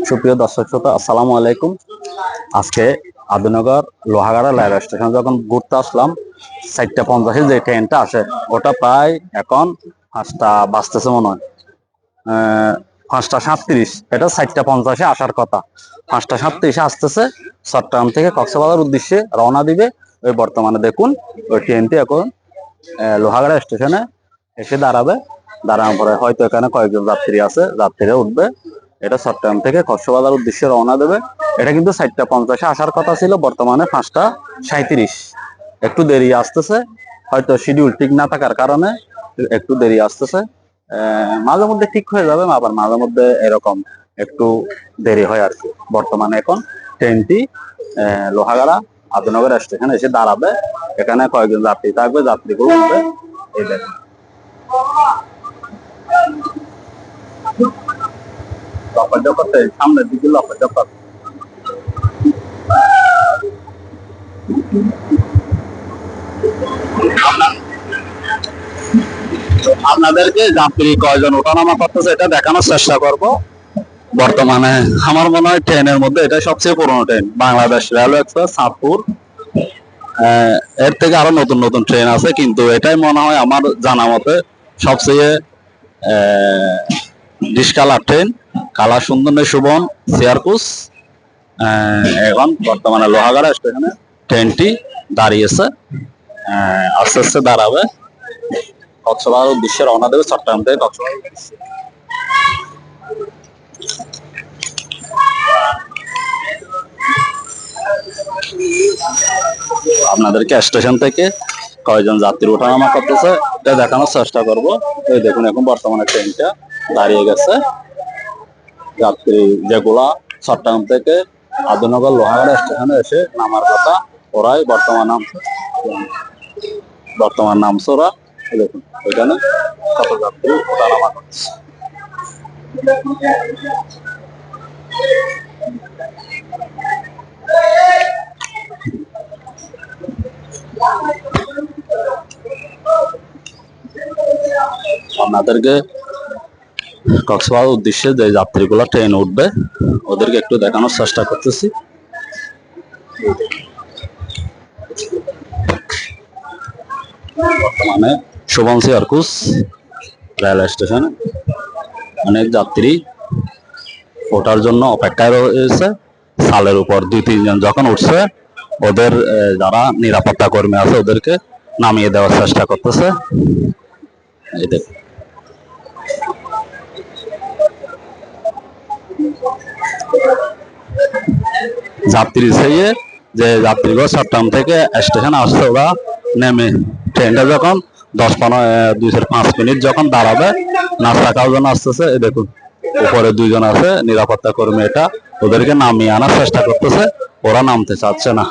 সুপ্রিয় দর্শক শ্রোতা, আসসালামু আলাইকুম। আজকে আদিনগর লোহাগাড়া রেল স্টেশন যখন ঘুরতে আসলাম, 4:50 যে ট্রেনটা আসে ওটা প্রায় এখন 5টা বাজতেছে মনে হয়, 5টা 37। এটা 4:50 আসার কথা, 5টা 37 আসতেছে। চট্টগ্রাম থেকে কক্সবাজার উদ্দেশ্যে রওনা দিবে। ওই বর্তমানে দেখুন ওই ট্রেনটি এখন লোহাগাড়া স্টেশনে এসে দাঁড়াবে। দাঁড়ানোর পরে হয়তো এখানে কয়েকজন যাত্রী আছে, যাত্রীরা উঠবে। এটা চট্টগ্রাম থেকে কক্সবাজার উদ্দেশ্যে রওনা দেবে। এটা কিন্তু 4:50 আসার কথা ছিল, বর্তমানে 5টা 37। একটু দেরি আসতেছে, হয়তো শিডিউল ঠিক না থাকার কারণে একটু দেরি আসতেছে। মাঝে মধ্যে ঠিক হয়ে যাবে, আবার মাঝে মধ্যে এরকম একটু দেরি হয় আর কি। বর্তমানে এখন ট্রেনটি লোহাগাড়া আদিনগর স্টেশনে এসে দাঁড়াবে। এখানে কয়েকজন যাত্রী থাকবে, যাত্রীগুলো উঠবে। এই দেখুন, সামনের দিকে লক্ষ্য। আপনাদেরকে যাত্রী কয়জন ওঠানামা করতেছে এটা দেখানোর চেষ্টা করব। বর্তমানে আমার মনে হয় ট্রেনের মধ্যে এটা সবচেয়ে পুরনো train, Bangladesh railway express Chandpur. এর থেকে আরো নতুন নতুন ট্রেন আছে, কিন্তু এটাই মনে হয় আমার জানা মতে সবচেয়ে ডিসকালার ট্রেন। কালার সুন্দর সুবন চেয়ারকুস। এখন বর্তমানে লোহাগাড়া স্টেশনে ট্রেনটি দাঁড়িয়েছে, আস্তে আস্তে দাঁড়াবে। কক্সবাজার উদ্দেশ্যে রওনা দেবে, চট্টগ্রাম থেকে কক্সবাজার উদ্দেশ্যে। আপনাদেরকে স্টেশন থেকে কয়জন যাত্রী ওঠানামা করতেছে এটা দেখানোর চেষ্টা করব। এই দেখুন, এখন বর্তমানে ট্রেনটা দাঁড়িয়ে গেছে। যাত্রী যেগুলা চট্টগ্রাম থেকে আদিনগর লোহাগাড়া স্টেশনে এসে নামার কথা, ওরাই বর্তমান নামছে ওরা। দেখুন ওইখানে কত যাত্রী ওঠানামা করতেছে। আপনাদেরকে কক্সবাজার উদ্দেশ্যে যে যাত্রীগুলো ট্রেন উঠবে ওদেরকে একটু দেখানোর চেষ্টা করতেছি। বর্তমানে শুভম চেয়ারকুস রেলওয়ে স্টেশনে অনেক যাত্রী ওঠার জন্য অপেক্ষায় রয়েছে। সালের উপর 2-3 জন যখন উঠছে, ওদের যারা নিরাপত্তা কর্মী আছে ওদেরকে নামিয়ে দেওয়ার চেষ্টা করতেছে। এই দেখুন, যাত্রী চাইয়ে যে যাত্রীগুলো চট্টগ্রাম থেকে স্টেশন আসছে, ওরা নেমে ট্রেনটা যখন 2-5 মিনিট যখন দাঁড়াবে, নাস্তা খাওয়ার জন্য আসতেছে। এই দেখুন, উপরে 2 জন আছে নিরাপত্তা কর্মী, এটা ওদেরকে নামিয়ে আনার চেষ্টা করতেছে, ওরা নামতে চাচ্ছে না।